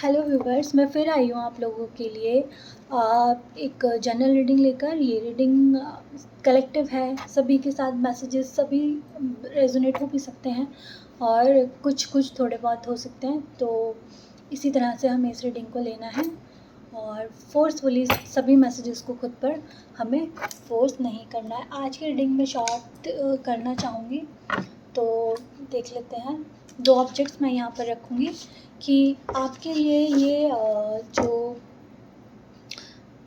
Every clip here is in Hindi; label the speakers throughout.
Speaker 1: हेलो व्यूवर्स, मैं फिर आई हूँ आप लोगों के लिए एक जनरल रीडिंग लेकर। ये रीडिंग कलेक्टिव है, सभी के साथ मैसेजेस सभी रेजोनेट हो भी सकते हैं और कुछ कुछ थोड़े बहुत हो सकते हैं। तो इसी तरह से हमें इस रीडिंग को लेना है और फोर्सफुली सभी मैसेजेस को खुद पर हमें फोर्स नहीं करना है। आज की रीडिंग में शॉर्ट करना चाहूँगी, तो देख लेते हैं। 2 ऑब्जेक्ट्स मैं यहाँ पर रखूँगी कि आपके लिए ये जो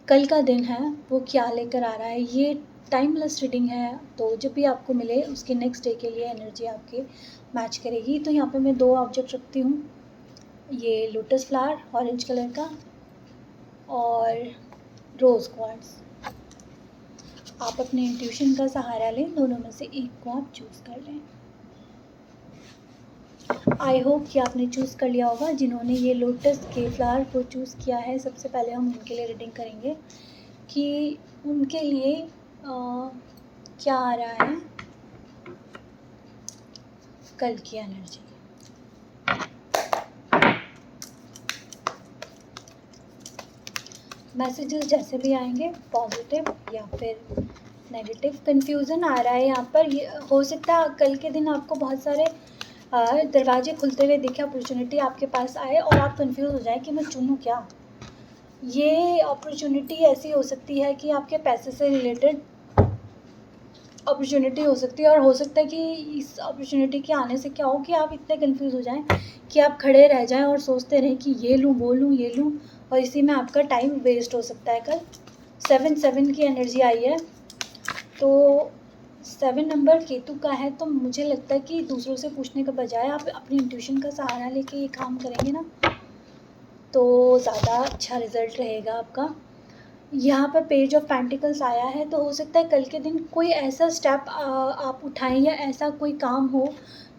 Speaker 1: कल का दिन है वो क्या लेकर आ रहा है। ये टाइमलेस रीडिंग है, तो जब भी आपको मिले उसके नेक्स्ट डे के लिए एनर्जी आपके मैच करेगी। तो यहाँ पे मैं 2 ऑब्जेक्ट रखती हूँ, ये लोटस फ्लावर ऑरेंज कलर का और रोज़ क्वार्ट्स। आप अपने इंट्यूशन का सहारा लें, दोनों में से एक को आप चूज़ कर लें। आई होप कि आपने चूज़ कर लिया होगा। जिन्होंने ये लोटस के फ्लावर को चूज़ किया है, सबसे पहले हम उनके लिए रीडिंग करेंगे कि उनके लिए क्या आ रहा है कल की एनर्जी। मैसेजेस जैसे भी आएंगे, पॉजिटिव या फिर नेगेटिव। कन्फ्यूज़न आ रहा है यहाँ पर। ये हो सकता है कल के दिन आपको बहुत सारे दरवाजे खुलते हुए दिखे, अपॉर्चुनिटी आपके पास आए और आप कंफ्यूज हो जाए कि मैं चुनूँ क्या। ये अपॉर्चुनिटी ऐसी हो सकती है कि आपके पैसे से रिलेटेड अपॉर्चुनिटी हो सकती है, और हो सकता है कि इस अपॉर्चुनिटी के आने से क्या हो कि आप इतने कंफ्यूज हो जाएं कि आप खड़े रह जाएं और सोचते रहें कि ये लूँ वो लूँ ये लूँ, और इसी में आपका टाइम वेस्ट हो सकता है। कल 7 की एनर्जी आई है, तो 7 नंबर केतु का है। तो मुझे लगता है कि दूसरों से पूछने के बजाय आप अपनी इंट्यूशन का सहारा लेके ये काम करेंगे ना, तो ज़्यादा अच्छा रिज़ल्ट रहेगा आपका। यहाँ पर पेज ऑफ पेंटिकल्स आया है, तो हो सकता है कल के दिन कोई ऐसा स्टेप आप उठाएं या ऐसा कोई काम हो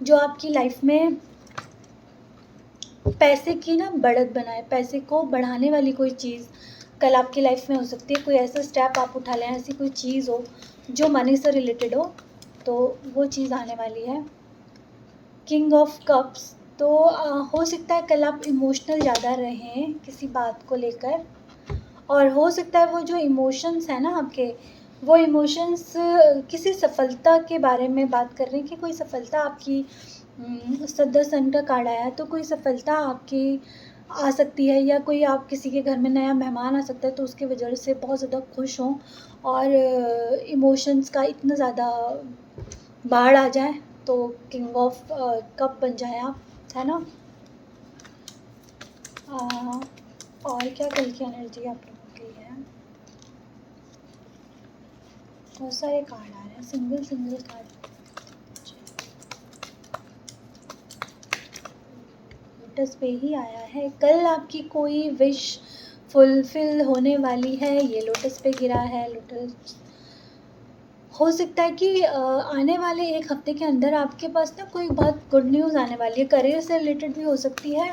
Speaker 1: जो आपकी लाइफ में पैसे की ना बढ़त बनाए, पैसे को बढ़ाने वाली कोई चीज़ कल आपकी लाइफ में हो सकती है। कोई ऐसा स्टेप आप उठा लें, ऐसी कोई चीज़ हो जो मनी से रिलेटेड हो, तो वो चीज़ आने वाली है। किंग ऑफ कप्स, तो हो सकता है कल आप इमोशनल ज़्यादा रहें किसी बात को लेकर, और हो सकता है वो जो इमोशंस हैं ना आपके, वो इमोशंस किसी सफलता के बारे में बात कर रहे हैं कि कोई सफलता आपकी, सदर सन का कार्ड आया है, तो कोई सफलता आपकी आ सकती है, या कोई आप किसी के घर में नया मेहमान आ सकता है तो उसकी वजह से बहुत ज़्यादा खुश हों और इमोशंस का इतना ज़्यादा बाढ़ आ जाए तो किंग ऑफ कप बन जाए आप, है ना। और क्या कल की एनर्जी आप लोगों की है। बहुत सारे कार्ड आ रहे हैं, सिंगल कार्ड। लोटस पे ही आया है, कल आपकी कोई विश फुलफिल होने वाली है। ये लोटस पे गिरा है। लोटस हो सकता है कि आने वाले एक हफ्ते के अंदर आपके पास ना कोई बहुत गुड न्यूज़ आने वाली है। करियर से रिलेटेड भी हो सकती है,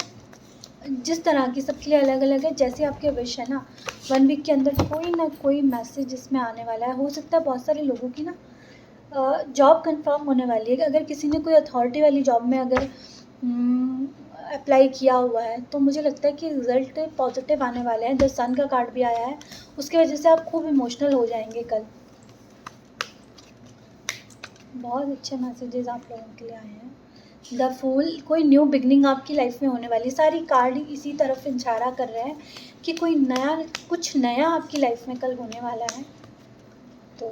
Speaker 1: जिस तरह की सबके लिए अलग अलग है, जैसे आपके विश है ना। 1 वीक के अंदर कोई ना कोई मैसेज इसमें आने वाला है। हो सकता है बहुत सारे लोगों की ना जॉब कंफर्म होने वाली है। अगर किसी ने कोई अथॉरिटी वाली जॉब में अगर अप्लाई किया हुआ है, तो मुझे लगता है कि रिज़ल्ट पॉजिटिव आने वाले हैं। द सन का कार्ड भी आया है, उसकी वजह से आप खूब इमोशनल हो जाएंगे कल। बहुत अच्छे मैसेजेस आप लोगों के लिए आए हैं। द फूल, कोई न्यू बिगनिंग आपकी लाइफ में होने वाली। सारी कार्ड इसी तरफ इशारा कर रहे हैं कि कोई नया, कुछ नया आपकी लाइफ में कल होने वाला है। तो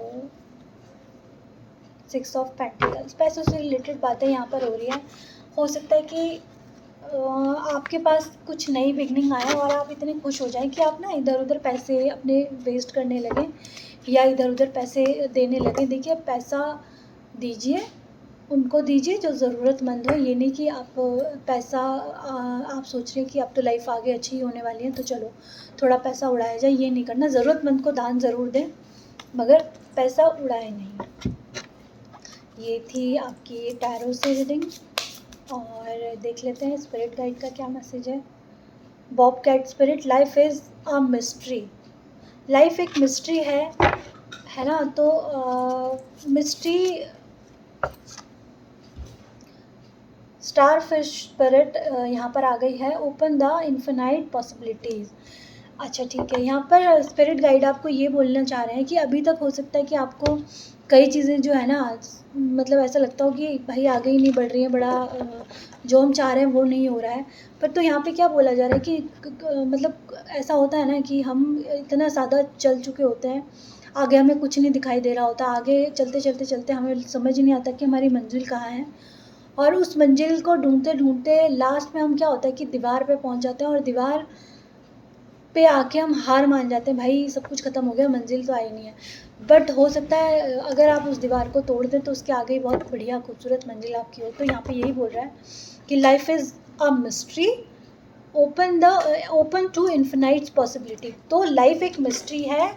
Speaker 1: 6 ऑफ पेंटिकल्स, पैसों से रिलेटेड बातें यहाँ पर हो रही है। हो सकता है कि आपके पास कुछ नई बिगनिंग आए और आप इतने खुश हो जाएं कि आप ना इधर उधर पैसे अपने वेस्ट करने लगें या इधर उधर पैसे देने लगें। देखिए, पैसा दीजिए, उनको दीजिए जो ज़रूरतमंद हो। ये नहीं कि आप पैसा आप सोच रहे हैं कि अब तो लाइफ आगे अच्छी होने वाली है तो चलो थोड़ा पैसा उड़ाया जाए। ये नहीं करना। ज़रूरतमंद को दान ज़रूर दें, मगर पैसा उड़ाए नहीं। ये थी आपकी टैरो से रीडिंग, और देख लेते हैं स्पिरिट गाइड का क्या मैसेज है। Bob cat spirit, life is a mystery. Life एक मिस्ट्री है ना। तो मिस्ट्री स्टार फिश स्पिरिट यहाँ पर आ गई है, ओपन द इन्फिनाइट पॉसिबिलिटीज़। अच्छा ठीक है, यहाँ पर स्पिरिट गाइड आपको ये बोलना चाह रहे हैं कि अभी तक हो सकता है कि आपको कई चीज़ें जो है ना, मतलब ऐसा लगता हो कि भाई आगे ही नहीं बढ़ रही है, बड़ा जो हम चाह रहे हैं वो नहीं हो रहा है। पर तो यहाँ पे क्या बोला जा रहा है कि मतलब ऐसा होता है ना कि हम इतना ज़्यादा चल चुके होते हैं, आगे हमें कुछ नहीं दिखाई दे रहा होता, आगे चलते चलते चलते हमें समझ ही नहीं आता कि हमारी मंजिल कहाँ है, और उस मंजिल को ढूंढते ढूंढते लास्ट में हम क्या होता है कि दीवार पे पहुंच जाते हैं, और दीवार पे आके हम हार मान जाते हैं, भाई सब कुछ ख़त्म हो गया, मंजिल तो आई नहीं है। बट हो सकता है अगर आप उस दीवार को तोड़ दें तो उसके आगे ही बहुत बढ़िया खूबसूरत मंजिल आपकी हो। तो यहाँ पे यही बोल रहा है कि life is a mystery, open to infinite possibility. तो लाइफ एक मिस्ट्री है,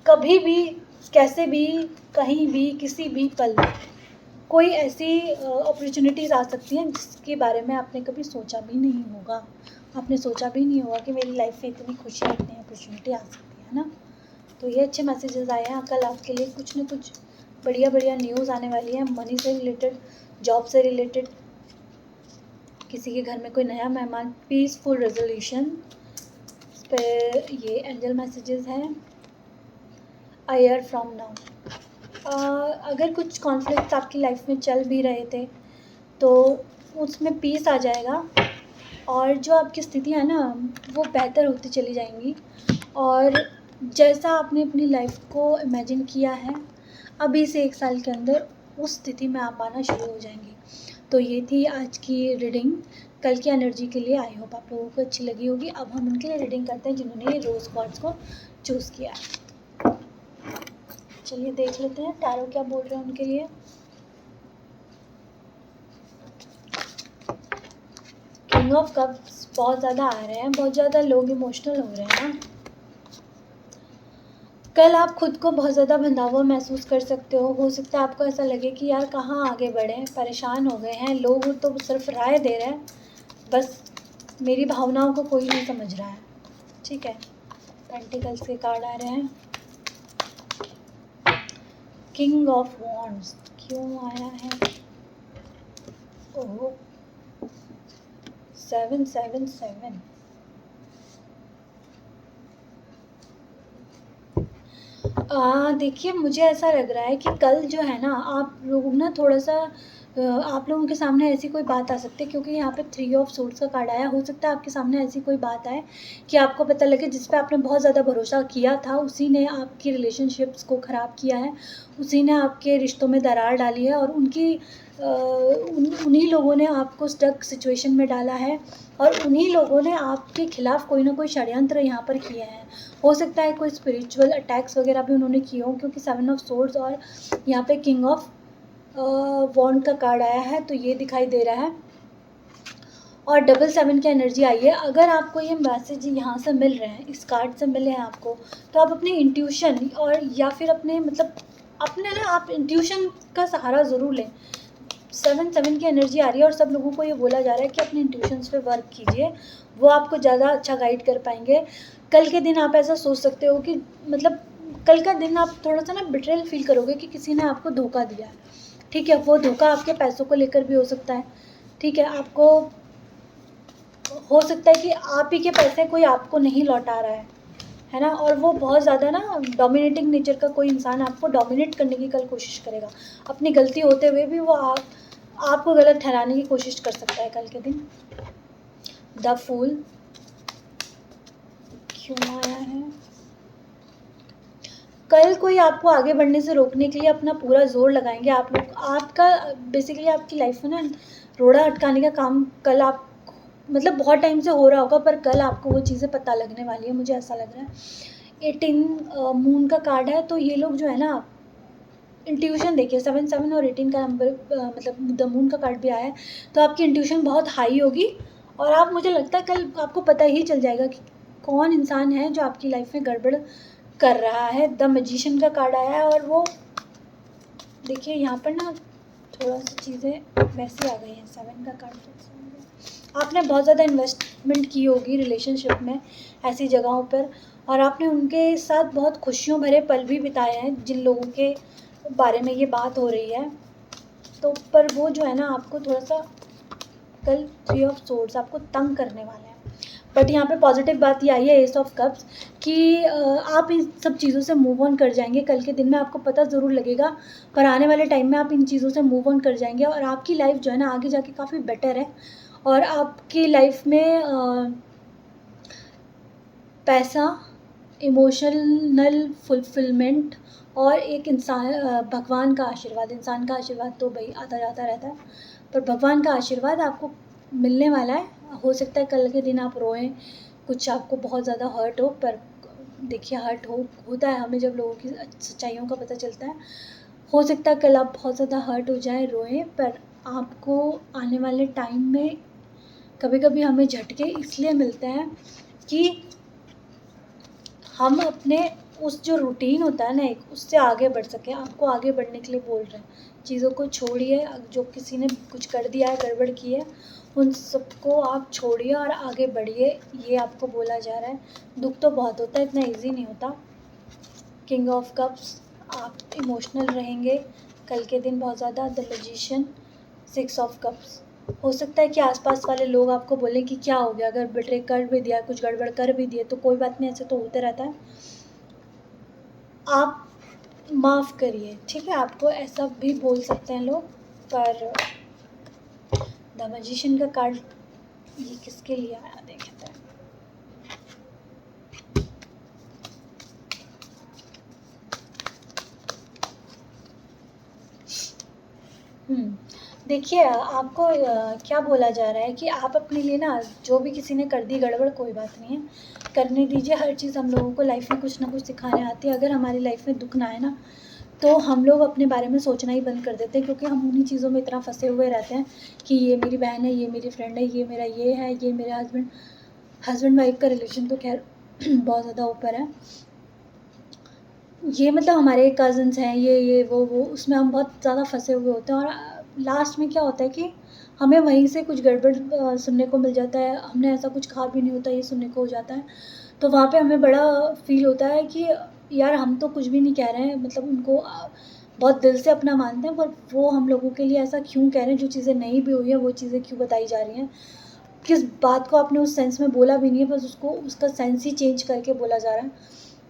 Speaker 1: कभी भी, कैसे भी, कहीं भी, किसी भी पल कोई ऐसी अपॉर्चुनिटीज़ आ सकती हैं जिसके बारे में आपने कभी सोचा भी नहीं होगा। आपने सोचा भी नहीं होगा कि मेरी लाइफ में इतनी खुशियाँ, इतनी अपॉर्चुनिटी आ सकती है ना। तो ये अच्छे मैसेजेस आए हैं। कल आपके लिए कुछ न कुछ बढ़िया बढ़िया न्यूज़ आने वाली है, मनी से रिलेटेड, जॉब से रिलेटेड, किसी के घर में कोई नया मेहमान, पीसफुल रेजोल्यूशन पे ये एंजल मैसेजेस हैं। अ ईयर फ्रॉम नाउ, अगर कुछ कॉन्फ्लिक्ट्स आपकी लाइफ में चल भी रहे थे तो उसमें पीस आ जाएगा, और जो आपकी स्थितियाँ हैं ना वो बेहतर होती चली जाएंगी, और जैसा आपने अपनी लाइफ को इमेजिन किया है अभी से 1 साल के अंदर उस स्थिति में आप आना शुरू हो जाएंगे। तो ये थी आज की रीडिंग कल की एनर्जी के लिए। आई होप आप लोगों को अच्छी लगी होगी। अब हम उनके लिए रीडिंग करते हैं जिन्होंने रोज़ क्वार्ट्ज को चूज़ किया है। चलिए देख लेते हैं टैरो क्या बोल रहे हैं उनके लिए। किंग ऑफ कप्स बहुत ज़्यादा आ रहे हैं, बहुत ज़्यादा लोग इमोशनल हो रहे हैं ना। कल आप खुद को बहुत ज़्यादा बंधा हुआ महसूस कर सकते हो सकता है आपको ऐसा लगे कि यार कहाँ आगे बढ़ें, परेशान हो गए हैं, लोग तो सिर्फ राय दे रहे हैं, बस मेरी भावनाओं को कोई नहीं समझ रहा है। ठीक है, पेंटिकल्स के कार्ड आ रहे हैं। किंग ऑफ वॉन्ड्स क्यों आया है? ओह 777। देखिए मुझे ऐसा लग रहा है कि कल जो है ना आप लोग ना थोड़ा सा आप लोगों के सामने ऐसी कोई बात आ सकती है, क्योंकि यहाँ पे 3 ऑफ सोर्ड्स का कार्ड आया। हो सकता है आपके सामने ऐसी कोई बात आए कि आपको पता लगे जिस पे आपने बहुत ज़्यादा भरोसा किया था उसी ने आपकी रिलेशनशिप्स को ख़राब किया है, उसी ने आपके रिश्तों में दरार डाली है, और उन्हीं लोगों ने आपको स्टक सिचुएशन में डाला है, और उन्हीं लोगों ने आपके खिलाफ कोई ना कोई षड्यंत्र यहाँ पर किए हैं। हो सकता है कोई स्पिरिचुअल अटैक्स वगैरह भी उन्होंने किए हों, क्योंकि 7 ऑफ सोर्ड्स और यहाँ पे किंग ऑफ वॉन्ड का कार्ड आया है, तो ये दिखाई दे रहा है, और 7 की एनर्जी आई है। अगर आपको ये मैसेज यहाँ से मिल रहे हैं, इस कार्ड से मिले हैं आपको, तो आप अपनी इंट्यूशन और या फिर अपने मतलब अपने ना आप इंट्यूशन का सहारा ज़रूर लें। 7 की एनर्जी आ रही है, और सब लोगों को ये बोला जा रहा है कि अपने इंट्यूशंस पे वर्क कीजिए, वो आपको ज़्यादा अच्छा गाइड कर पाएंगे। कल के दिन आप ऐसा सोच सकते हो कि मतलब कल का दिन आप थोड़ा सा ना बिट्रेल फील करोगे कि किसी ने आपको धोखा दिया है। ठीक है, वो धोखा आपके पैसों को लेकर भी हो सकता है। ठीक है, आपको हो सकता है कि आप ही के पैसे कोई आपको नहीं लौटा रहा है ना, और वो बहुत ज़्यादा ना डोमिनेटिंग नेचर का कोई इंसान आपको डोमिनेट करने की कल कोशिश करेगा। अपनी गलती होते हुए भी वो आपको गलत ठहराने की कोशिश कर सकता है कल के दिन। द फूल क्यों आया है? कल कोई आपको आगे बढ़ने से रोकने के लिए अपना पूरा जोर लगाएंगे आप लोग। आपका बेसिकली आपकी लाइफ में ना रोड़ा अटकाने का काम कल आप मतलब बहुत टाइम से हो रहा होगा, पर कल आपको वो चीज़ें पता लगने वाली है, मुझे ऐसा लग रहा है। 18 मून का कार्ड है, तो ये लोग जो है ना इंट्यूशन देखिए 7 और 18 का नंबर मतलब द मून का कार्ड भी आया है, तो आपकी इंट्यूशन बहुत हाई होगी, और आप मुझे लगता है कल आपको पता ही चल जाएगा कि कौन इंसान है जो आपकी लाइफ में गड़बड़ कर रहा है। द मैजिशियन का कार्ड आया है, और वो देखिए यहाँ पर ना थोड़ा सी चीज़ें वैसी आ गई हैं। 7 का कार्ड, आपने बहुत ज़्यादा इन्वेस्टमेंट की होगी रिलेशनशिप में ऐसी जगहों पर, और आपने उनके साथ बहुत खुशियों भरे पल भी बिताए हैं जिन लोगों के बारे में ये बात हो रही है। तो पर वो जो है ना आपको थोड़ा सा ऑब्स्टिकल, 3 ऑफ सोर्ड्स आपको तंग करने वाला है। बट यहाँ पे पॉजिटिव बात ये आई है एस ऑफ कप्स कि आप इन सब चीज़ों से मूव ऑन कर जाएंगे। कल के दिन में आपको पता ज़रूर लगेगा, पर आने वाले टाइम में आप इन चीज़ों से मूव ऑन कर जाएंगे और आपकी लाइफ जो है ना आगे जाके काफ़ी बेटर है। और आपकी लाइफ में पैसा, इमोशनल फुलफिलमेंट और एक इंसान भगवान का आशीर्वाद, इंसान का आशीर्वाद तो भाई आता जाता रहता है, पर भगवान का आशीर्वाद आपको मिलने वाला है। हो सकता है कल के दिन आप रोएं, कुछ आपको बहुत ज़्यादा हर्ट हो, पर देखिए हर्ट होता है हमें जब लोगों की सच्चाइयों का पता चलता है। हो सकता है कल आप बहुत ज़्यादा हर्ट हो जाए, रोएं, पर आपको आने वाले टाइम में कभी कभी हमें झटके इसलिए मिलते हैं कि हम अपने उस जो रूटीन होता है ना एक, उससे आगे बढ़ सकें। आपको आगे बढ़ने के लिए बोल रहे हैं, चीज़ों को छोड़िए, जो किसी ने कुछ कर दिया है, गड़बड़ की है, उन सबको आप छोड़िए और आगे बढ़िए, ये आपको बोला जा रहा है। दुख तो बहुत होता है, इतना इजी नहीं होता। किंग ऑफ कप्स, आप इमोशनल रहेंगे कल के दिन बहुत ज़्यादा। द मैजिशियन, 6 ऑफ कप्स, हो सकता है कि आसपास वाले लोग आपको बोलें कि क्या हो गया, अगर बिट्रे कर भी दिया, कुछ गड़बड़ कर भी दिए तो कोई बात नहीं, ऐसे तो होते रहता है, आप माफ़ करिए, ठीक है। आपको ऐसा भी बोल सकते हैं लोग। पर द मैजिशियन का कार्ड ये किसके लिए आया देखते हैं। देखिए आपको क्या बोला जा रहा है कि आप अपने लिए ना, जो भी किसी ने कर दी गड़बड़, कोई बात नहीं है, करने दीजिए। हर चीज़ हम लोगों को लाइफ में कुछ ना कुछ सिखाने आती है। अगर हमारी लाइफ में दुख ना आए ना, तो हम लोग अपने बारे में सोचना ही बंद कर देते हैं, क्योंकि हम उन्हीं चीज़ों में इतना फंसे हुए रहते हैं कि ये मेरी बहन है, ये मेरी फ्रेंड है, ये मेरा ये है, ये मेरे हस्बैंड वाइफ का रिलेशन तो खैर बहुत ज़्यादा ऊपर है, ये मतलब हमारे कज़न्स हैं, ये वो उसमें हम बहुत ज़्यादा फंसे हुए होते हैं। और लास्ट में क्या होता है कि हमें वहीं से कुछ गड़बड़ सुनने को मिल जाता है, हमने ऐसा कुछ कहा भी नहीं होता, ये सुनने को हो जाता है। तो वहाँ पे हमें बड़ा फील होता है कि यार हम तो कुछ भी नहीं कह रहे हैं, मतलब उनको बहुत दिल से अपना मानते हैं, पर वो हम लोगों के लिए ऐसा क्यों कह रहे हैं, जो चीज़ें नहीं भी हुई हैं वो चीज़ें क्यों बताई जा रही हैं, किस बात को आपने उस सेंस में बोला भी नहीं है, बस उसको उसका सेंस ही चेंज करके बोला जा रहा है।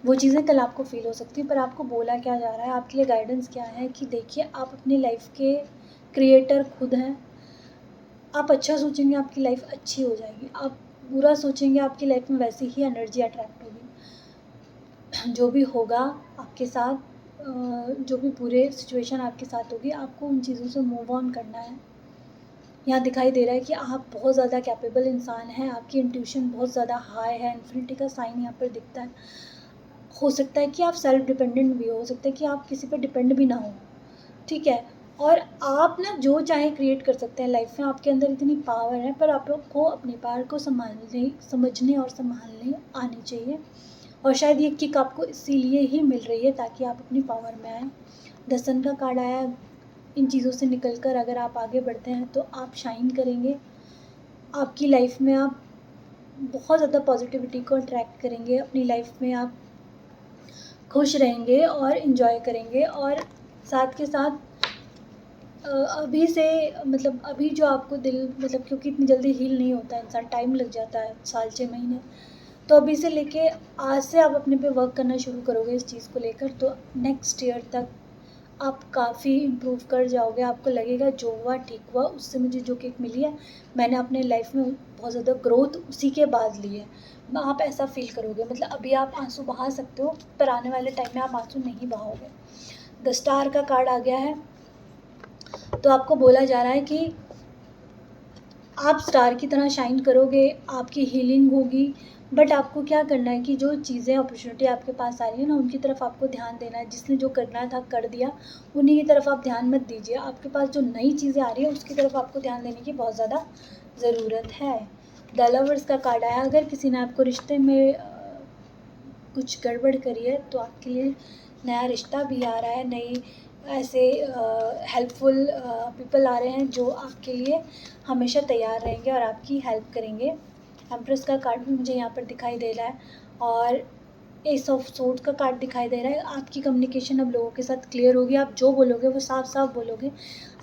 Speaker 1: वो चीज़ें कल आपको फ़ील हो सकती है, पर आपको बोला क्या जा रहा है, आपके लिए गाइडेंस क्या है कि देखिए आप अपनी लाइफ के क्रिएटर खुद हैं। आप अच्छा सोचेंगे आपकी लाइफ अच्छी हो जाएगी, आप बुरा सोचेंगे आपकी लाइफ में वैसी ही एनर्जी अट्रैक्ट होगी। जो भी होगा आपके साथ, जो भी बुरे सिचुएशन आपके साथ होगी, आपको उन चीज़ों से मूव ऑन करना है। यहाँ दिखाई दे रहा है कि आप बहुत ज़्यादा कैपेबल इंसान हैं, आपकी इंट्यूशन बहुत ज़्यादा हाई है, इन्फिनिटी का साइन यहाँ पर दिखता है। हो सकता है कि आप सेल्फ डिपेंडेंट भी हो सकता है कि आप किसी पर डिपेंड भी ना हो, ठीक है। और आप ना जो चाहे क्रिएट कर सकते हैं लाइफ में, आपके अंदर इतनी पावर है, पर आप लोग को अपनी पावर को समझने और संभालने आनी चाहिए। और शायद ये किक आपको इसीलिए ही मिल रही है ताकि आप अपनी पावर में आएँ। 10 सन का कार्ड आया, इन चीज़ों से निकल कर अगर आप आगे बढ़ते हैं तो आप शाइन करेंगे। आपकी लाइफ में आप बहुत ज़्यादा पॉजिटिविटी को अट्रैक्ट करेंगे, अपनी लाइफ में आप खुश रहेंगे और इन्जॉय करेंगे। और साथ के साथ अभी से, मतलब अभी जो आपको दिल, मतलब क्योंकि इतनी जल्दी हील नहीं होता है इंसान, टाइम लग जाता है, साल 6 महीने, तो अभी से लेके आज से आप अपने पे वर्क करना शुरू करोगे इस चीज़ को लेकर, तो नेक्स्ट ईयर तक आप काफ़ी इम्प्रूव कर जाओगे। आपको लगेगा जो हुआ ठीक हुआ, उससे मुझे जो किक मिली है, मैंने अपने लाइफ में बहुत ज़्यादा ग्रोथ उसी के बाद ली है, आप ऐसा फील करोगे। मतलब अभी आप आंसू बहा सकते हो, पर आने वाले टाइम में आप आंसू नहीं बहाओगे। द स्टार का कार्ड आ गया है, तो आपको बोला जा रहा है कि आप स्टार की तरह शाइन करोगे, आपकी हीलिंग होगी। बट आपको क्या करना है कि जो चीज़ें अपॉर्चुनिटी आपके पास आ रही है ना, उनकी तरफ आपको ध्यान देना है। जिसने जो करना था कर दिया, उन्हीं की तरफ आप ध्यान मत दीजिए। आपके पास जो नई चीज़ें आ रही हैं उसकी तरफ आपको ध्यान देने की बहुत ज़्यादा ज़रूरत है। द लवर्स का कार्ड आया, अगर किसी ने आपको रिश्ते में कुछ गड़बड़ करी है तो आपके लिए नया रिश्ता भी आ रहा है, नई ऐसे हेल्पफुल पीपल आ रहे हैं जो आपके लिए हमेशा तैयार रहेंगे और आपकी हेल्प करेंगे। एम्प्रेस का कार्ड भी मुझे यहाँ पर दिखाई दे रहा है। और एस ऑफ सोर्ड का कार्ड दिखाई दे रहा है। आपकी कम्युनिकेशन अब लोगों के साथ क्लियर होगी, आप जो बोलोगे वो साफ साफ बोलोगे,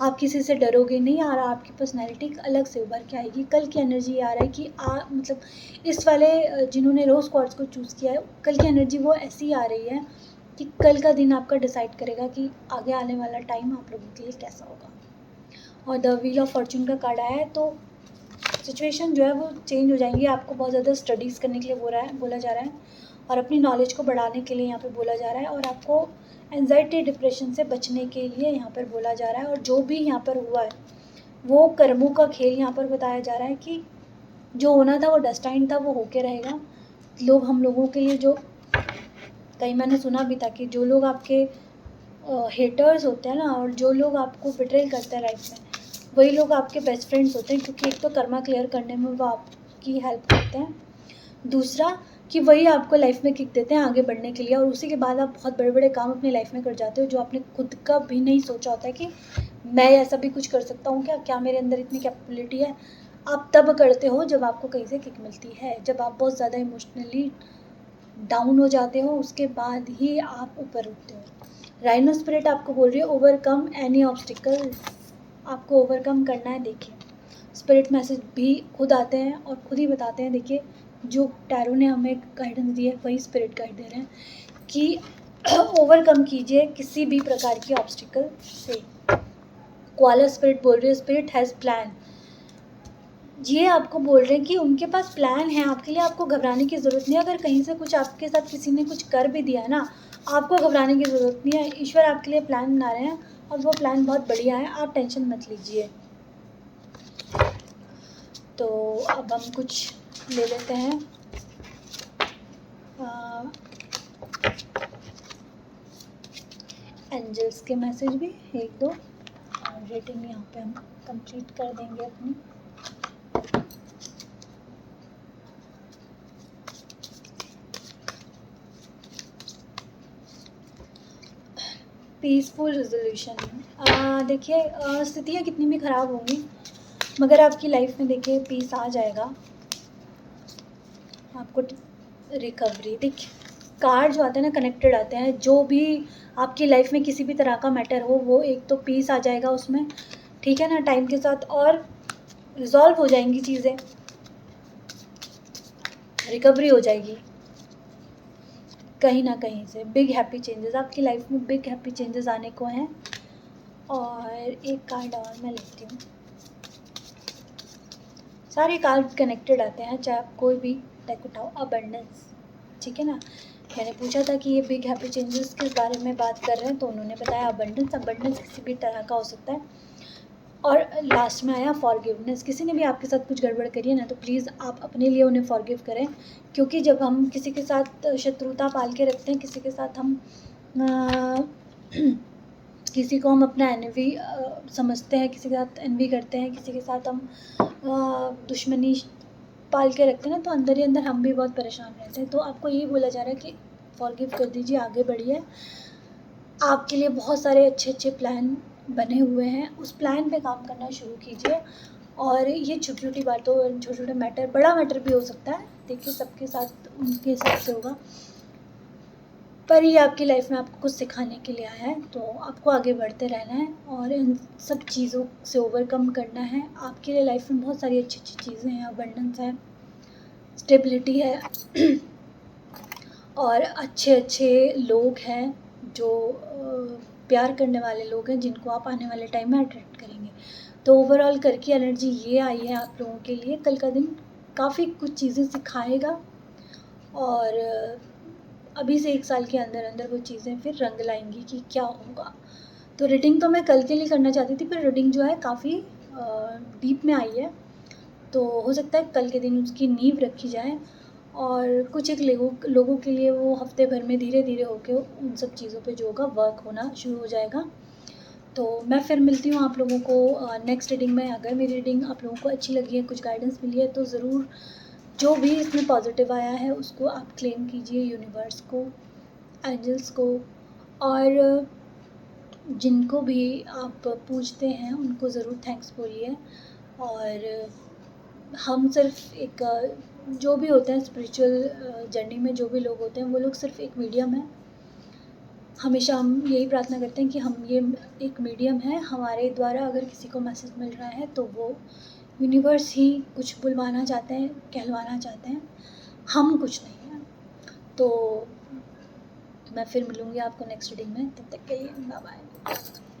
Speaker 1: आप किसी से डरोगे नहीं, और आपकी पर्सनैलिटी अलग से उभर के आएगी। कल की एनर्जी आ रहा है कि मतलब इस वाले जिन्होंने रोज़ क्वार्ट्ज को चूज़ किया है, कल की एनर्जी वो ऐसी आ रही है कि कल का दिन आपका डिसाइड करेगा कि आगे आने वाला टाइम आप लोगों के लिए कैसा होगा। और द व्हील ऑफ फॉर्चून का कार्ड आया है, तो सिचुएशन जो है वो चेंज हो जाएंगी। आपको बहुत ज़्यादा स्टडीज़ करने के लिए बोला जा रहा है, और अपनी नॉलेज को बढ़ाने के लिए यहाँ पे बोला जा रहा है, और आपको एंजाइटी डिप्रेशन से बचने के लिए यहाँ पर बोला जा रहा है। और जो भी यहाँ पर हुआ है वो कर्मों का खेल यहाँ पर बताया जा रहा है कि जो होना था वो डेस्टाइन था, वो होके रहेगा। लोग हम लोगों के लिए, जो कहीं मैंने सुना भी था कि जो लोग आपके हेटर्स होते हैं ना, और जो लोग आपको बिट्रेल करते हैं लाइफ में, वही लोग आपके बेस्ट फ्रेंड्स होते हैं, क्योंकि एक तो कर्मा क्लियर करने में वो आपकी हेल्प करते हैं, दूसरा कि वही आपको लाइफ में किक देते हैं आगे बढ़ने के लिए, और उसी के बाद आप बहुत बड़े बड़े काम अपनी लाइफ में कर जाते हो जो आपने खुद का भी नहीं सोचा होता है कि मैं ऐसा भी कुछ कर सकता हूँ, क्या मेरे अंदर इतनी कैपेबिलिटी है। आप तब करते हो जब आपको कहीं से किक मिलती है, जब आप बहुत ज़्यादा इमोशनली डाउन हो जाते हो, उसके बाद ही आप ऊपर उठते हो। राइनो स्पिरिट आपको बोल रही है ओवरकम एनी ऑब्स्टिकल, आपको ओवरकम करना है। देखिए स्पिरिट मैसेज भी खुद आते हैं और खुद ही बताते हैं। देखिए जो टैरो ने हमें गाइडेंस दी है वही स्पिरिट गाइड दे रहे हैं कि ओवरकम कीजिए किसी भी प्रकार की ऑब्स्टिकल से। कोआला स्पिरिट बोल रही है स्पिरिट हैज़ प्लान, ये आपको बोल रहे हैं कि उनके पास प्लान है आपके लिए, आपको घबराने की ज़रूरत नहीं है। अगर कहीं से कुछ आपके साथ किसी ने कुछ कर भी दिया है ना, आपको घबराने की ज़रूरत नहीं है। ईश्वर आपके लिए प्लान बना रहे हैं और वो प्लान बहुत बढ़िया है, आप टेंशन मत लीजिए। तो अब हम कुछ ले लेते हैं एंजल्स के मैसेज भी एक दो, और रेटिंग यहाँ पे हम कंप्लीट कर देंगे अपनी। Peaceful resolution. देखिए स्थितियाँ कितनी भी ख़राब होंगी मगर आपकी लाइफ में देखिए पीस आ जाएगा, आपको रिकवरी। देखिए कार्ड जो आते हैं ना कनेक्टेड आते हैं, जो भी आपकी लाइफ में किसी भी तरह का मैटर हो वो एक तो पीस आ जाएगा उसमें, ठीक है ना, टाइम के साथ, और रिजॉल्व हो जाएंगी चीज़ें, रिकवरी हो जाएगी कहीं ना कहीं से। बिग हैप्पी चेंजेस आपकी लाइफ में, बिग हैप्पी चेंजेस आने को हैं। और एक कार्ड और मैं लेती हूँ, सारे कार्ड कनेक्टेड आते हैं चाहे आप कोई भी डेक उठाओ। अबंडेंस, ठीक है ना, मैंने पूछा था कि ये बिग हैप्पी चेंजेस किस बारे में बात कर रहे हैं, तो उन्होंने बताया अबंडेंस। अबंडेंस किसी भी तरह का हो सकता है। और लास्ट में आया फॉरगिवनेस, किसी ने भी आपके साथ कुछ गड़बड़ करी है ना, तो प्लीज़ आप अपने लिए उन्हें फॉरगिव करें, क्योंकि जब हम किसी के साथ शत्रुता पाल के रखते हैं, किसी के साथ हम किसी को हम अपना एनवी समझते हैं, किसी के साथ एनवी करते हैं, किसी के साथ हम दुश्मनी पाल के रखते हैं ना, तो अंदर ही अंदर हम भी बहुत परेशान रहते हैं। तो आपको यही बोला जा रहा है कि फॉरगिव कर दीजिए, आगे बढ़िए। आपके लिए बहुत सारे अच्छे अच्छे प्लान बने हुए हैं, उस प्लान पे काम करना शुरू कीजिए। और ये छोटी छोटी बातों, छोटे छोटे मैटर, बड़ा मैटर भी हो सकता है, देखिए सबके साथ उनके हिसाब से होगा, पर ये आपकी लाइफ में आपको कुछ सिखाने के लिए आया है, तो आपको आगे बढ़ते रहना है और इन सब चीज़ों से ओवरकम करना है। आपके लिए लाइफ में बहुत सारी अच्छी अच्छी चीज़ें हैं, अबंडेंस है, स्टेबिलिटी है और अच्छे अच्छे लोग हैं जो प्यार करने वाले लोग हैं, जिनको आप आने वाले टाइम में अट्रैक्ट करेंगे। तो ओवरऑल करके एनर्जी ये आई है आप लोगों के लिए। कल का दिन काफ़ी कुछ चीज़ें सिखाएगा, और अभी से 1 साल के अंदर अंदर वो चीज़ें फिर रंग लाएंगी कि क्या होगा। तो रीडिंग तो मैं कल के लिए करना चाहती थी, पर रीडिंग जो है काफ़ी डीप में आई है, तो हो सकता है कल के दिन उसकी नींव रखी जाए, और कुछ एक लोगों के लिए वो हफ्ते भर में धीरे धीरे होके उन सब चीज़ों पे जो होगा वर्क होना शुरू हो जाएगा। तो मैं फिर मिलती हूँ आप लोगों को नेक्स्ट रीडिंग में। अगर मेरी रीडिंग आप लोगों को अच्छी लगी है, कुछ गाइडेंस मिली है, तो ज़रूर जो भी इसमें पॉजिटिव आया है उसको आप क्लेम कीजिए, यूनिवर्स को, एंजल्स को, और जिनको भी आप पूजते हैं उनको ज़रूर थैंक्स बोलिए। और हम सिर्फ एक जो भी होते हैं स्पिरिचुअल जर्नी में जो भी लोग होते हैं वो लोग सिर्फ एक मीडियम है। हमेशा हम यही प्रार्थना करते हैं कि हम ये एक मीडियम है, हमारे द्वारा अगर किसी को मैसेज मिल रहा है तो वो यूनिवर्स ही कुछ बुलवाना चाहते हैं, कहलवाना चाहते हैं, हम कुछ नहीं हैं। तो मैं फिर मिलूँगी आपको नेक्स्ट रीडिंग में, तब तक के लिए बाय बाय।